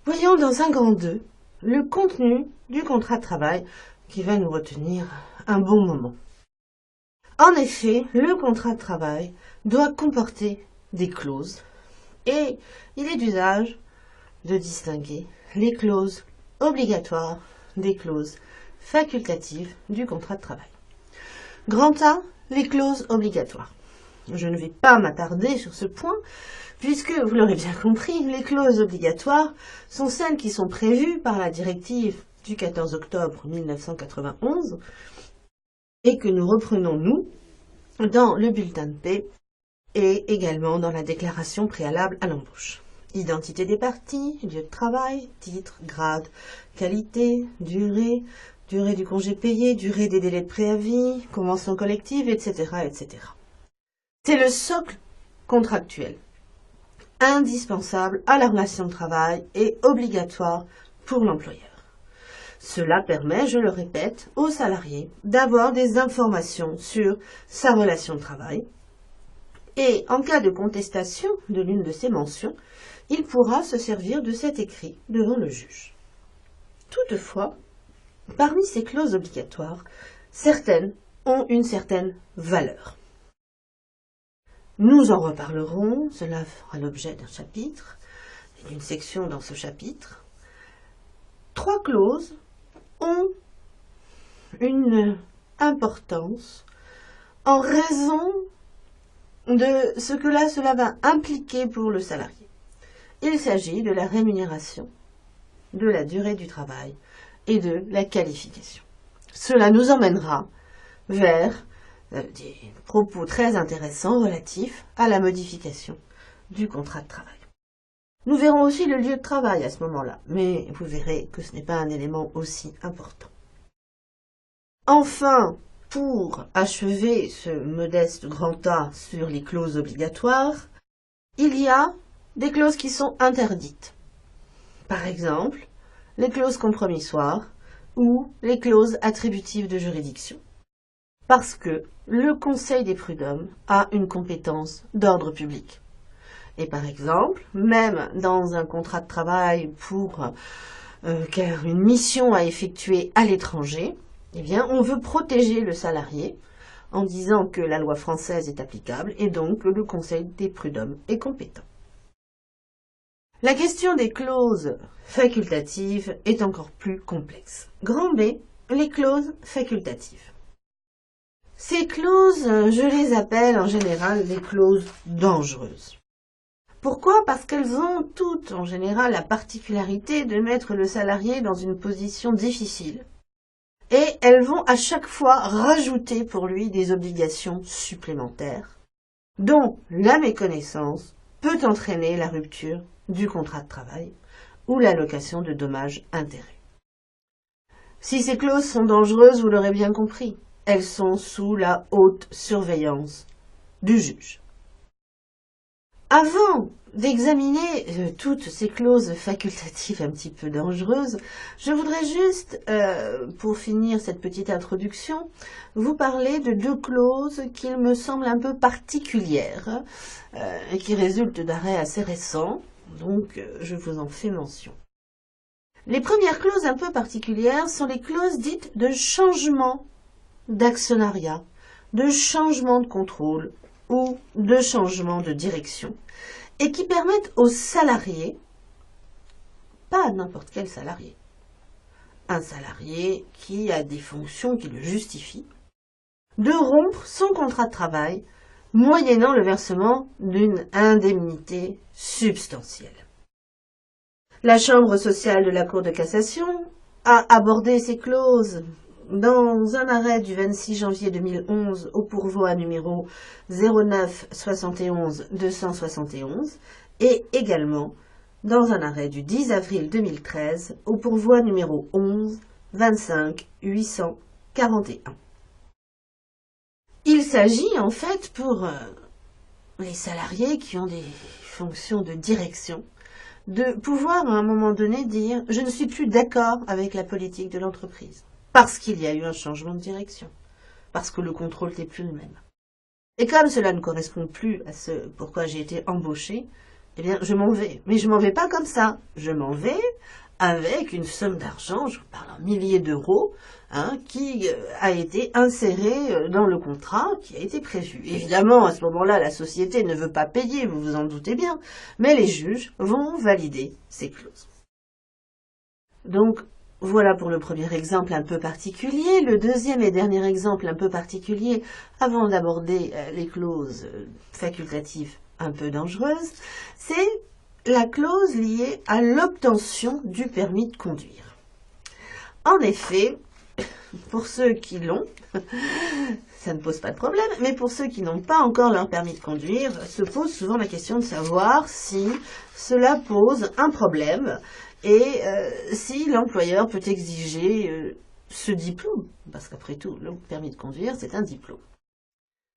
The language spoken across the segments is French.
Voyons dans un grand 2 le contenu du contrat de travail qui va nous retenir un bon moment. En effet, le contrat de travail doit comporter des clauses et il est d'usage de distinguer les clauses obligatoires des clauses facultatives du contrat de travail. Grand A, les clauses obligatoires. Je ne vais pas m'attarder sur ce point, puisque, vous l'aurez bien compris, les clauses obligatoires sont celles qui sont prévues par la directive du 14 octobre 1991 et que nous reprenons, nous, dans le bulletin de paie et également dans la déclaration préalable à l'embauche. Identité des parties, lieu de travail, titre, grade, qualité, durée du congé payé, durée des délais de préavis, convention collective, etc., etc. C'est le socle contractuel, indispensable à la relation de travail et obligatoire pour l'employeur. Cela permet, je le répète, au salarié d'avoir des informations sur sa relation de travail et, en cas de contestation de l'une de ces mentions, il pourra se servir de cet écrit devant le juge. Toutefois, parmi ces clauses obligatoires, certaines ont une certaine valeur. Nous en reparlerons, cela fera l'objet d'un chapitre, et d'une section dans ce chapitre. 3 clauses ont une importance en raison de ce que cela va impliquer pour le salarié. Il s'agit de la rémunération, de la durée du travail et de la qualification. Cela nous emmènera vers des propos très intéressants relatifs à la modification du contrat de travail. Nous verrons aussi le lieu de travail à ce moment-là, mais vous verrez que ce n'est pas un élément aussi important. Enfin, pour achever ce modeste grand A sur les clauses obligatoires, il y a des clauses qui sont interdites. Par exemple, les clauses compromissoires ou les clauses attributives de juridiction. Parce que le Conseil des prud'hommes a une compétence d'ordre public. Et par exemple, même dans un contrat de travail pour une mission à effectuer à l'étranger, eh bien, on veut protéger le salarié en disant que la loi française est applicable et donc que le Conseil des prud'hommes est compétent. La question des clauses facultatives est encore plus complexe. Grand B, les clauses facultatives. Ces clauses, je les appelle en général des clauses dangereuses. Pourquoi? Parce qu'elles ont toutes, en général, la particularité de mettre le salarié dans une position difficile. Et elles vont à chaque fois rajouter pour lui des obligations supplémentaires, dont la méconnaissance peut entraîner la rupture du contrat de travail ou l'allocation de dommages-intérêts. Si ces clauses sont dangereuses, vous l'aurez bien compris, elles sont sous la haute surveillance du juge. Avant d'examiner toutes ces clauses facultatives un petit peu dangereuses, je voudrais juste, pour finir cette petite introduction, vous parler de 2 clauses qui me semblent un peu particulières et qui résultent d'arrêts assez récents, donc je vous en fais mention. Les premières clauses un peu particulières sont les clauses dites de changement d'actionnariat, de changement de contrôle ou de changement de direction, et qui permettent aux salariés, pas à n'importe quel salarié, un salarié qui a des fonctions qui le justifient, de rompre son contrat de travail moyennant le versement d'une indemnité substantielle. La Chambre sociale de la Cour de cassation a abordé ces clauses dans un arrêt du 26 janvier 2011 au pourvoi numéro 09 71 271 et également dans un arrêt du 10 avril 2013 au pourvoi numéro 11 25 841. Il s'agit en fait pour les salariés qui ont des fonctions de direction de pouvoir à un moment donné dire « je ne suis plus d'accord avec la politique de l'entreprise ». Parce qu'il y a eu un changement de direction, parce que le contrôle n'est plus le même. Et comme cela ne correspond plus à ce pourquoi j'ai été embauché, eh bien, je m'en vais. Mais je m'en vais pas comme ça. Je m'en vais avec une somme d'argent, je vous parle en milliers d'euros, hein, qui a été insérée dans le contrat qui a été prévu. Évidemment, à ce moment-là, la société ne veut pas payer, vous vous en doutez bien, mais les juges vont valider ces clauses. Donc, voilà pour le premier exemple un peu particulier. Le deuxième et dernier exemple un peu particulier, avant d'aborder les clauses facultatives un peu dangereuses, c'est la clause liée à l'obtention du permis de conduire. En effet, pour ceux qui l'ont, ça ne pose pas de problème, mais pour ceux qui n'ont pas encore leur permis de conduire, se pose souvent la question de savoir si cela pose un problème et si l'employeur peut exiger ce diplôme, parce qu'après tout, le permis de conduire, c'est un diplôme.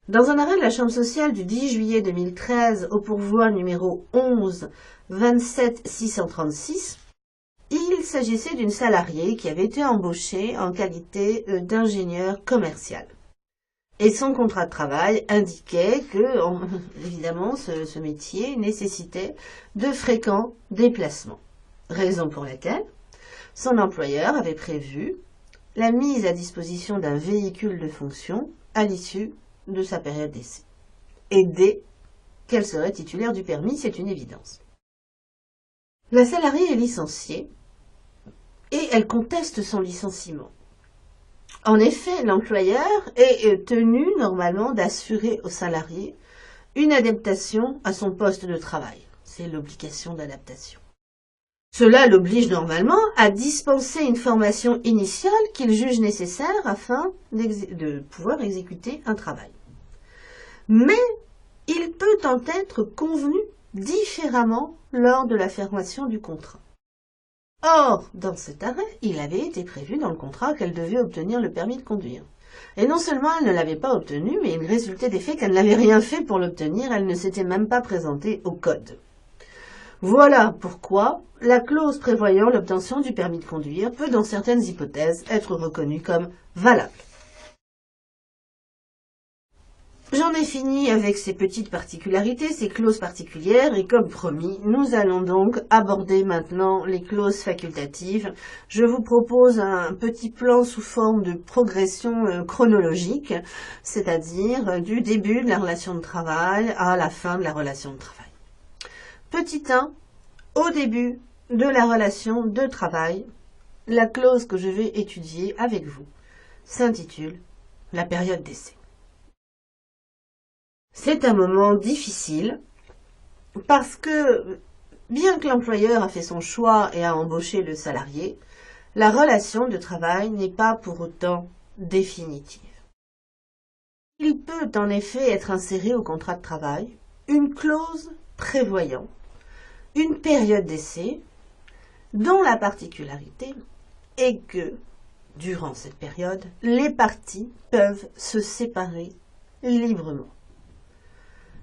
Dans un arrêt de la Chambre sociale du 10 juillet 2013 au pourvoi numéro 11 27 636, il s'agissait d'une salariée qui avait été embauchée en qualité d'ingénieur commercial. Et son contrat de travail indiquait que, évidemment, ce métier nécessitait de fréquents déplacements. Raison pour laquelle son employeur avait prévu la mise à disposition d'un véhicule de fonction à l'issue de sa période d'essai. Et dès qu'elle serait titulaire du permis, c'est une évidence. La salariée est licenciée et elle conteste son licenciement. En effet, l'employeur est tenu normalement d'assurer au salarié une adaptation à son poste de travail. C'est l'obligation d'adaptation. Cela l'oblige normalement à dispenser une formation initiale qu'il juge nécessaire afin de pouvoir exécuter un travail. Mais il peut en être convenu différemment lors de la formation du contrat. Or, dans cet arrêt, il avait été prévu dans le contrat qu'elle devait obtenir le permis de conduire. Et non seulement elle ne l'avait pas obtenu, mais il résultait des faits qu'elle n'avait rien fait pour l'obtenir, elle ne s'était même pas présentée au code. Voilà pourquoi la clause prévoyant l'obtention du permis de conduire peut, dans certaines hypothèses, être reconnue comme valable. J'en ai fini avec ces petites particularités, ces clauses particulières, et comme promis, nous allons donc aborder maintenant les clauses facultatives. Je vous propose un petit plan sous forme de progression chronologique, c'est-à-dire du début de la relation de travail à la fin de la relation de travail. Petit 1, au début de la relation de travail, la clause que je vais étudier avec vous s'intitule « La période d'essai ». C'est un moment difficile parce que, bien que l'employeur a fait son choix et a embauché le salarié, la relation de travail n'est pas pour autant définitive. Il peut en effet être inséré au contrat de travail une clause prévoyant une période d'essai dont la particularité est que, durant cette période, les parties peuvent se séparer librement.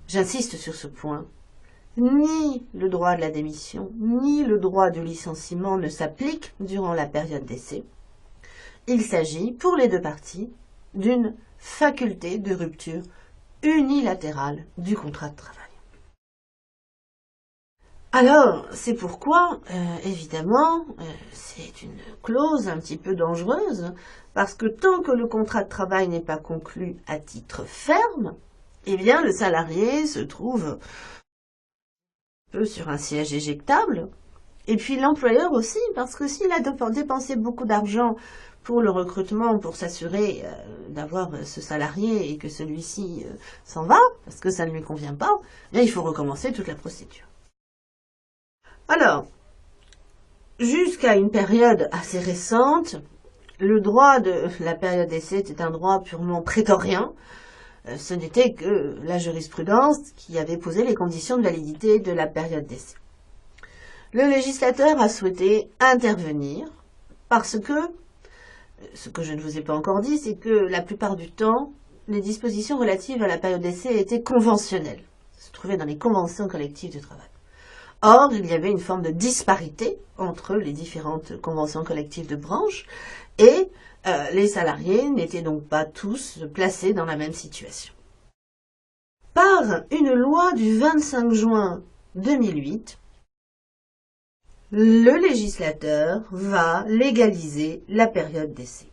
J'insiste sur ce point, ni le droit de la démission, ni le droit du licenciement ne s'appliquent durant la période d'essai. Il s'agit, pour les deux parties, d'une faculté de rupture unilatérale du contrat de travail. Alors, c'est pourquoi, évidemment, c'est une clause un petit peu dangereuse, parce que tant que le contrat de travail n'est pas conclu à titre ferme, eh bien, le salarié se trouve un peu sur un siège éjectable, et puis l'employeur aussi, parce que s'il a dépensé beaucoup d'argent pour le recrutement, pour s'assurer d'avoir ce salarié et que celui-ci s'en va, parce que ça ne lui convient pas, eh bien, il faut recommencer toute la procédure. Alors, jusqu'à une période assez récente, le droit de la période d'essai était un droit purement prétorien. Ce n'était que la jurisprudence qui avait posé les conditions de validité de la période d'essai. Le législateur a souhaité intervenir parce que, ce que je ne vous ai pas encore dit, c'est que la plupart du temps, les dispositions relatives à la période d'essai étaient conventionnelles, se trouvaient dans les conventions collectives de travail. Or, il y avait une forme de disparité entre les différentes conventions collectives de branche et les salariés n'étaient donc pas tous placés dans la même situation. Par une loi du 25 juin 2008, le législateur va légaliser la période d'essai.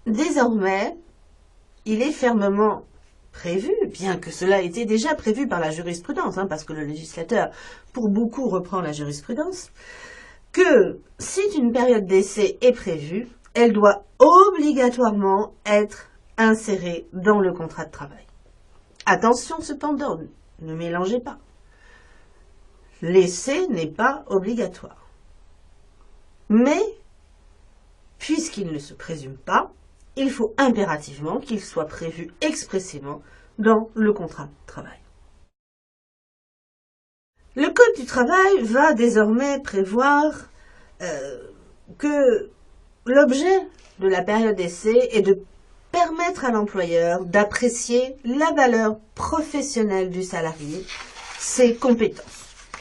Désormais, il est fermement prévu, bien que cela ait été déjà prévu par la jurisprudence, parce que le législateur, pour beaucoup, reprend la jurisprudence, que si une période d'essai est prévue, elle doit obligatoirement être insérée dans le contrat de travail. Attention cependant, ne mélangez pas. L'essai n'est pas obligatoire. Mais, puisqu'il ne se présume pas, il faut impérativement qu'il soit prévu expressément dans le contrat de travail. Le Code du travail va désormais prévoir que l'objet de la période d'essai est de permettre à l'employeur d'apprécier la valeur professionnelle du salarié, ses compétences.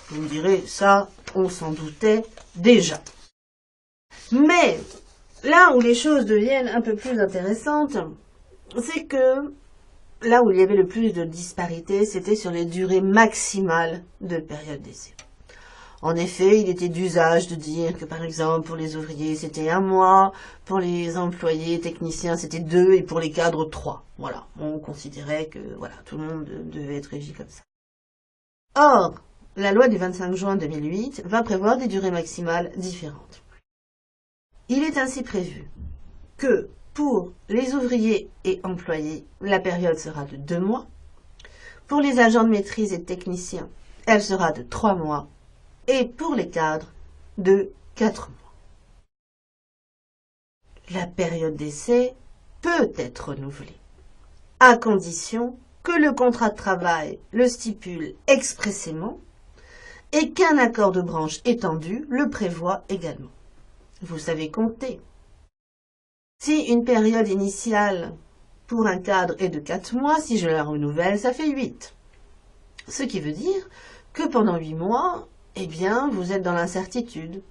Vous me direz, ça, on s'en doutait déjà. Mais là où les choses deviennent un peu plus intéressantes, c'est que là où il y avait le plus de disparités, c'était sur les durées maximales de période d'essai. En effet, il était d'usage de dire que, par exemple, pour les ouvriers, c'était 1 mois, pour les employés techniciens, c'était 2, et pour les cadres, 3. Voilà, on considérait que tout le monde devait être régi comme ça. Or, la loi du 25 juin 2008 va prévoir des durées maximales différentes. Il est ainsi prévu que pour les ouvriers et employés, la période sera de 2 mois. Pour les agents de maîtrise et techniciens, elle sera de 3 mois. Et pour les cadres, de 4 mois. La période d'essai peut être renouvelée, à condition que le contrat de travail le stipule expressément et qu'un accord de branche étendu le prévoit également. Vous savez compter. Si une période initiale pour un cadre est de 4 mois, si je la renouvelle, ça fait 8. Ce qui veut dire que pendant 8 mois, eh bien, vous êtes dans l'incertitude.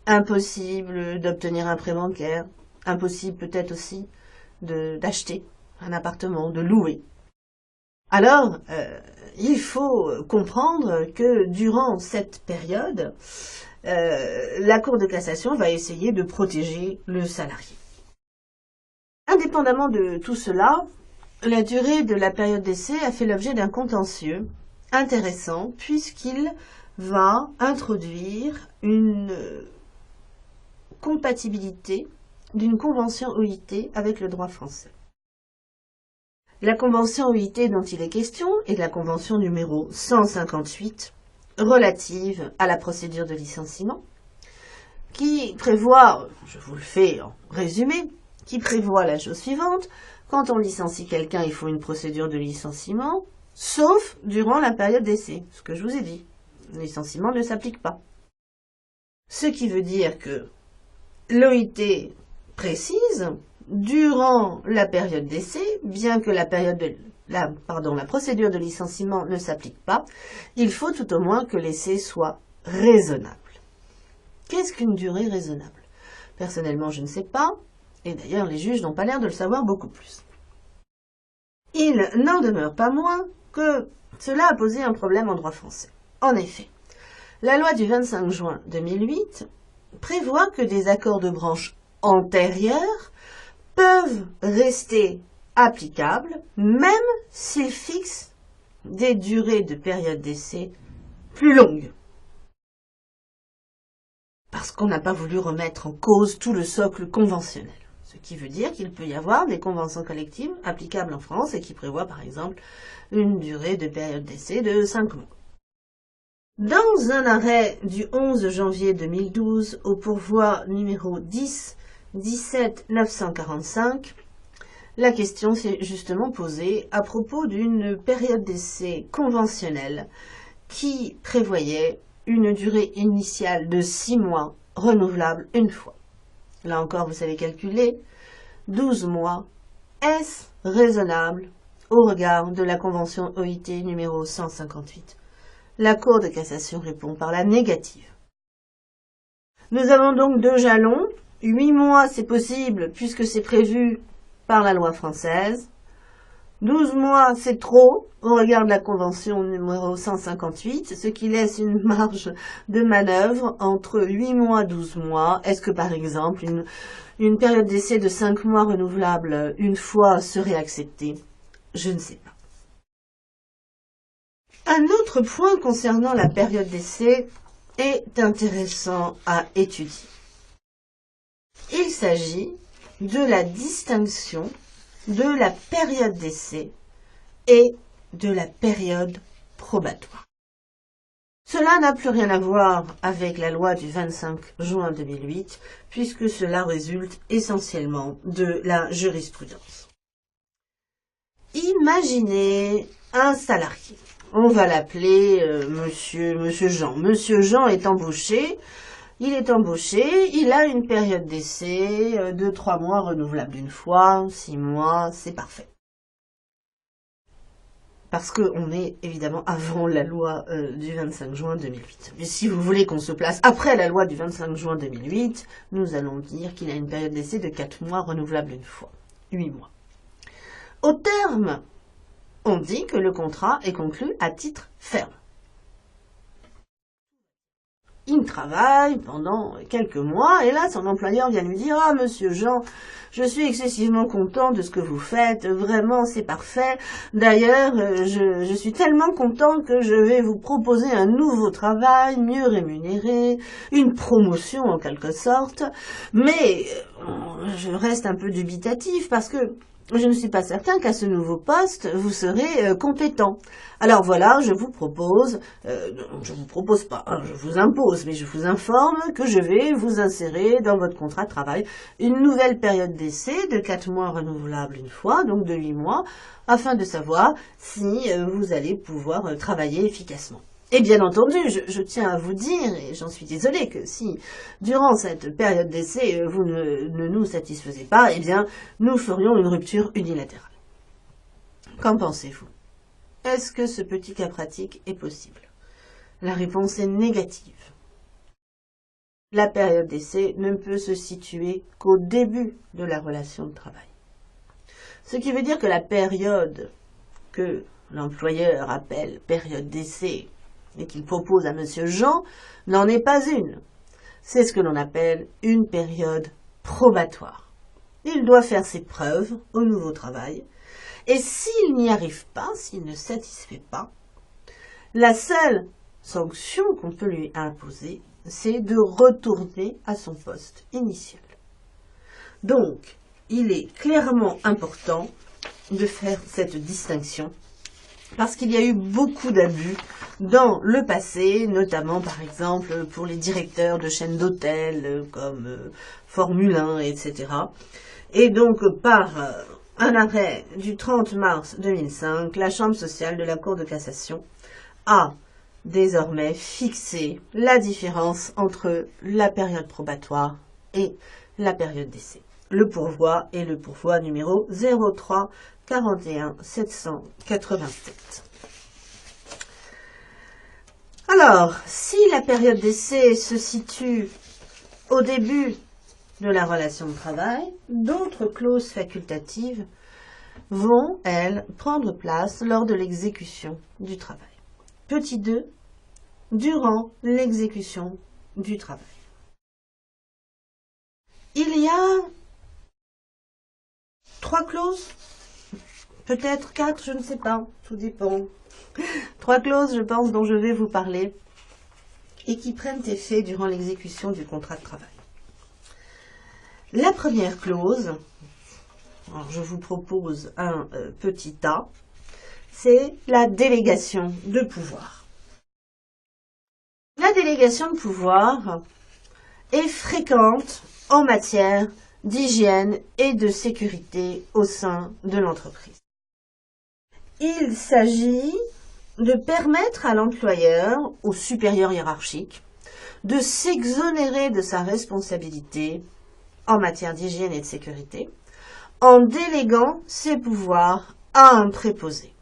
Impossible d'obtenir un prêt bancaire. Impossible peut-être aussi d'acheter un appartement, de louer. Alors, il faut comprendre que durant cette période, la Cour de cassation va essayer de protéger le salarié. Indépendamment de tout cela, la durée de la période d'essai a fait l'objet d'un contentieux intéressant puisqu'il va introduire une compatibilité d'une convention OIT avec le droit français. La convention OIT dont il est question est la convention numéro 158 relative à la procédure de licenciement qui prévoit, je vous le fais en résumé, qui prévoit la chose suivante: quand on licencie quelqu'un, il faut une procédure de licenciement, sauf durant la période d'essai, ce que je vous ai dit. Le licenciement ne s'applique pas. Ce qui veut dire que l'OIT précise, durant la période d'essai, bien que la procédure de licenciement ne s'applique pas, il faut tout au moins que l'essai soit raisonnable. Qu'est-ce qu'une durée raisonnable? Personnellement, je ne sais pas, et d'ailleurs les juges n'ont pas l'air de le savoir beaucoup plus. Il n'en demeure pas moins que cela a posé un problème en droit français. En effet, la loi du 25 juin 2008 prévoit que des accords de branche antérieurs peuvent rester applicables même s'ils fixent des durées de période d'essai plus longues. Parce qu'on n'a pas voulu remettre en cause tout le socle conventionnel. Ce qui veut dire qu'il peut y avoir des conventions collectives applicables en France et qui prévoient par exemple une durée de période d'essai de 5 mois. Dans un arrêt du 11 janvier 2012 au pourvoi numéro 10-17-945, la question s'est justement posée à propos d'une période d'essai conventionnelle qui prévoyait une durée initiale de 6 mois renouvelable une fois. Là encore, vous savez calculer, 12 mois, est-ce raisonnable au regard de la convention OIT numéro 158? La Cour de cassation répond par la négative. Nous avons donc 2 jalons. 8 mois, c'est possible puisque c'est prévu par la loi française. 12 mois, c'est trop, au regard de la convention numéro 158, ce qui laisse une marge de manœuvre entre 8 mois et 12 mois. Est-ce que, par exemple, une période d'essai de 5 mois renouvelable une fois serait acceptée? Je ne sais pas. Un autre point concernant la période d'essai est intéressant à étudier. Il s'agit de la distinction de la période d'essai et de la période probatoire. Cela n'a plus rien à voir avec la loi du 25 juin 2008, puisque cela résulte essentiellement de la jurisprudence. Imaginez un salarié. On va l'appeler Monsieur Jean. Monsieur Jean est embauché. Il a une période d'essai de 3 mois renouvelable une fois, 6 mois, c'est parfait. Parce qu'on est évidemment avant la loi du 25 juin 2008. Mais si vous voulez qu'on se place après la loi du 25 juin 2008, nous allons dire qu'il a une période d'essai de 4 mois renouvelable une fois, 8 mois. Au terme, on dit que le contrat est conclu à titre ferme. Il travaille pendant quelques mois et là, son employeur vient lui dire « Ah, monsieur Jean, je suis excessivement content de ce que vous faites, vraiment, c'est parfait. D'ailleurs, je suis tellement content que je vais vous proposer un nouveau travail, mieux rémunéré, une promotion en quelque sorte. Mais je reste un peu dubitatif parce que je ne suis pas certain qu'à ce nouveau poste, vous serez compétent. Alors voilà, je vous propose pas, hein, je vous impose, mais je vous informe que je vais vous insérer dans votre contrat de travail une nouvelle période d'essai de 4 mois renouvelable une fois, donc de 8 mois, afin de savoir si vous allez pouvoir travailler efficacement. Et bien entendu, je tiens à vous dire, et j'en suis désolée, que si, durant cette période d'essai, vous ne nous satisfaisez pas, eh bien, nous ferions une rupture unilatérale. Qu'en pensez-vous? Est-ce que ce petit cas pratique est possible? La réponse est négative. La période d'essai ne peut se situer qu'au début de la relation de travail. Ce qui veut dire que la période que l'employeur appelle période d'essai et qu'il propose à monsieur Jean n'en est pas une. C'est ce que l'on appelle une période probatoire. Il doit faire ses preuves au nouveau travail et s'il n'y arrive pas, s'il ne satisfait pas, la seule sanction qu'on peut lui imposer, c'est de retourner à son poste initial. Donc, il est clairement important de faire cette distinction parce qu'il y a eu beaucoup d'abus dans le passé, notamment par exemple pour les directeurs de chaînes d'hôtels comme Formule 1, etc. Et donc par un arrêt du 30 mars 2005, la Chambre sociale de la Cour de cassation a désormais fixé la différence entre la période probatoire et la période d'essai. Le pourvoi est le pourvoi numéro 03 41 787. Alors, si la période d'essai se situe au début de la relation de travail, d'autres clauses facultatives vont, elles, prendre place lors de l'exécution du travail. Petit 2, durant l'exécution du travail. Il y a 3 clauses, peut-être 4, je ne sais pas, tout dépend. 3 clauses, je pense, dont je vais vous parler et qui prennent effet durant l'exécution du contrat de travail. La première clause, alors je vous propose un petit A, c'est la délégation de pouvoir. La délégation de pouvoir est fréquente en matière d'hygiène et de sécurité au sein de l'entreprise. Il s'agit de permettre à l'employeur, au supérieur hiérarchique, de s'exonérer de sa responsabilité en matière d'hygiène et de sécurité en déléguant ses pouvoirs à un préposé.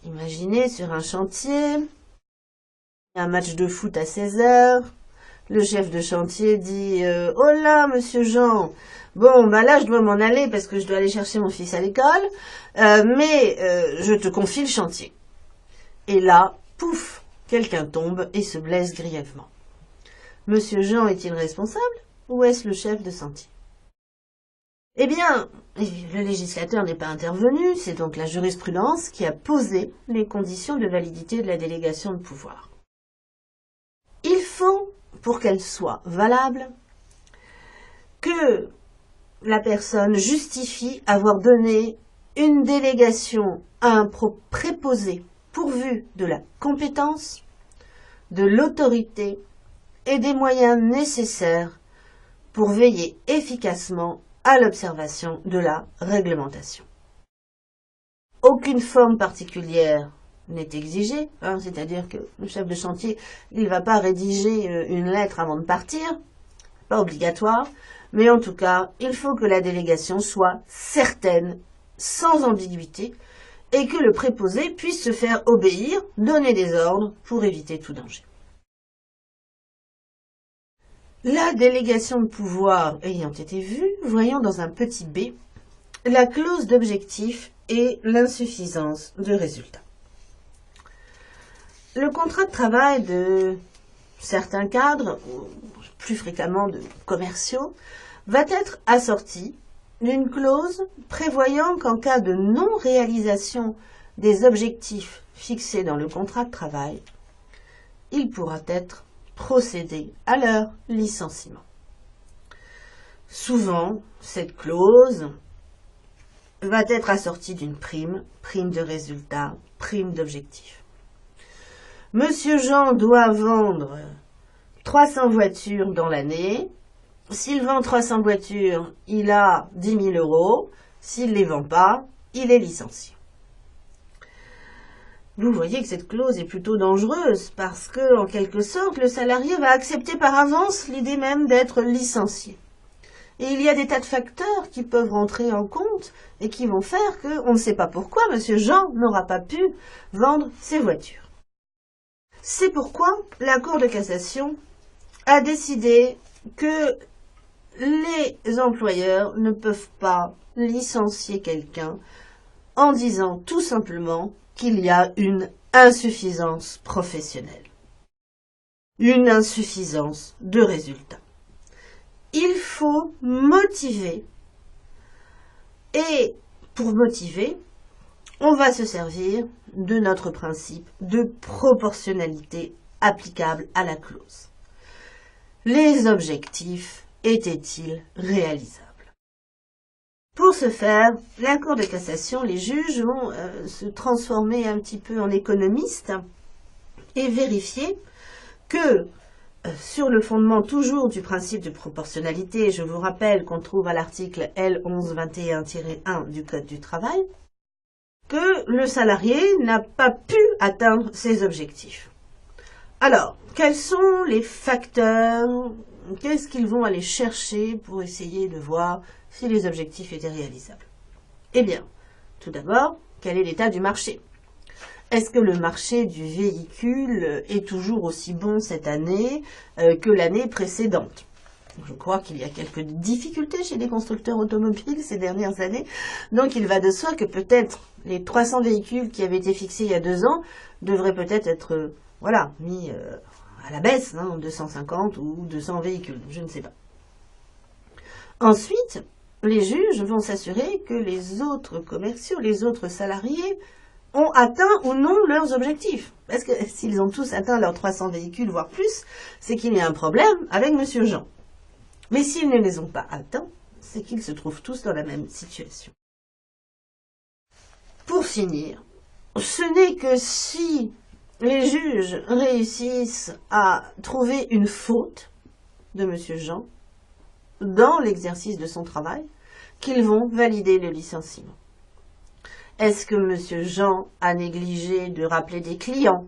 Imaginez sur un chantier, un match de foot à 16 heures, Le chef de chantier dit « Oh là, monsieur Jean, bon, bah là, je dois m'en aller parce que je dois aller chercher mon fils à l'école, mais je te confie le chantier. » Et là, pouf, quelqu'un tombe et se blesse grièvement. Monsieur Jean est-il responsable ou est-ce le chef de chantier? Eh bien, le législateur n'est pas intervenu, c'est donc la jurisprudence qui a posé les conditions de validité de la délégation de pouvoir. Il faut, pour qu'elle soit valable, que la personne justifie avoir donné une délégation à un préposé pourvu de la compétence, de l'autorité et des moyens nécessaires pour veiller efficacement à l'observation de la réglementation. Aucune forme particulière n'est exigée, c'est-à-dire que le chef de chantier, il ne va pas rédiger une lettre avant de partir, pas obligatoire, mais en tout cas, il faut que la délégation soit certaine, sans ambiguïté, et que le préposé puisse se faire obéir, donner des ordres pour éviter tout danger. La délégation de pouvoir ayant été vue, voyons dans un petit b la clause d'objectif et l'insuffisance de résultat. Le contrat de travail de certains cadres, plus fréquemment de commerciaux, va être assorti d'une clause prévoyant qu'en cas de non-réalisation des objectifs fixés dans le contrat de travail, il pourra être procédé à leur licenciement. Souvent, cette clause va être assortie d'une prime, prime de résultat, prime d'objectif. Monsieur Jean doit vendre 300 voitures dans l'année. S'il vend 300 voitures, il a 10 000 €. S'il ne les vend pas, il est licencié. Vous voyez que cette clause est plutôt dangereuse parce que, en quelque sorte, le salarié va accepter par avance l'idée même d'être licencié. Et il y a des tas de facteurs qui peuvent rentrer en compte et qui vont faire qu'on ne sait pas pourquoi monsieur Jean n'aura pas pu vendre ses voitures. C'est pourquoi la Cour de cassation a décidé que les employeurs ne peuvent pas licencier quelqu'un en disant tout simplement qu'il y a une insuffisance professionnelle, une insuffisance de résultats. Il faut motiver, et pour motiver, on va se servir de notre principe de proportionnalité applicable à la clause. Les objectifs étaient-ils réalisables? Pour ce faire, la Cour de cassation, les juges vont se transformer un petit peu en économistes et vérifier que, sur le fondement toujours du principe de proportionnalité, je vous rappelle qu'on trouve à l'article L1121-1 du Code du travail, que le salarié n'a pas pu atteindre ses objectifs. Alors, quels sont les facteurs? Qu'est-ce qu'ils vont aller chercher pour essayer de voir si les objectifs étaient réalisables? Eh bien, tout d'abord, quel est l'état du marché? Est-ce que le marché du véhicule est toujours aussi bon cette année que l'année précédente? Je crois qu'il y a quelques difficultés chez les constructeurs automobiles ces dernières années. Donc il va de soi que peut-être les 300 véhicules qui avaient été fixés il y a 2 ans devraient peut-être être mis à la baisse, 250 ou 200 véhicules, je ne sais pas. Ensuite, les juges vont s'assurer que les autres commerciaux, les autres salariés ont atteint ou non leurs objectifs. Parce que s'ils ont tous atteint leurs 300 véhicules, voire plus, c'est qu'il y a un problème avec monsieur Jean. Mais s'ils ne les ont pas atteints, c'est qu'ils se trouvent tous dans la même situation. Pour finir, ce n'est que si les juges réussissent à trouver une faute de monsieur Jean dans l'exercice de son travail qu'ils vont valider le licenciement. Est-ce que monsieur Jean a négligé de rappeler des clients?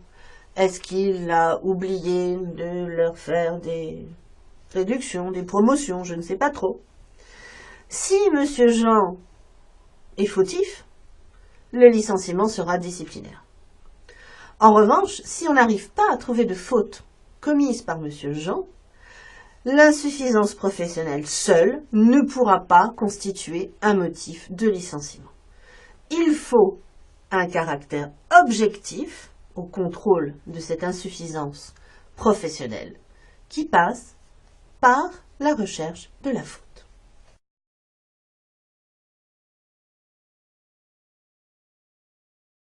Est-ce qu'il a oublié de leur faire des réductions, des promotions? Je ne sais pas trop. Si monsieur Jean est fautif, le licenciement sera disciplinaire. En revanche, si on n'arrive pas à trouver de faute commise par monsieur Jean, L'insuffisance professionnelle seule ne pourra pas constituer un motif de licenciement. Il faut un caractère objectif au contrôle de cette insuffisance professionnelle qui passe par la recherche de la faute.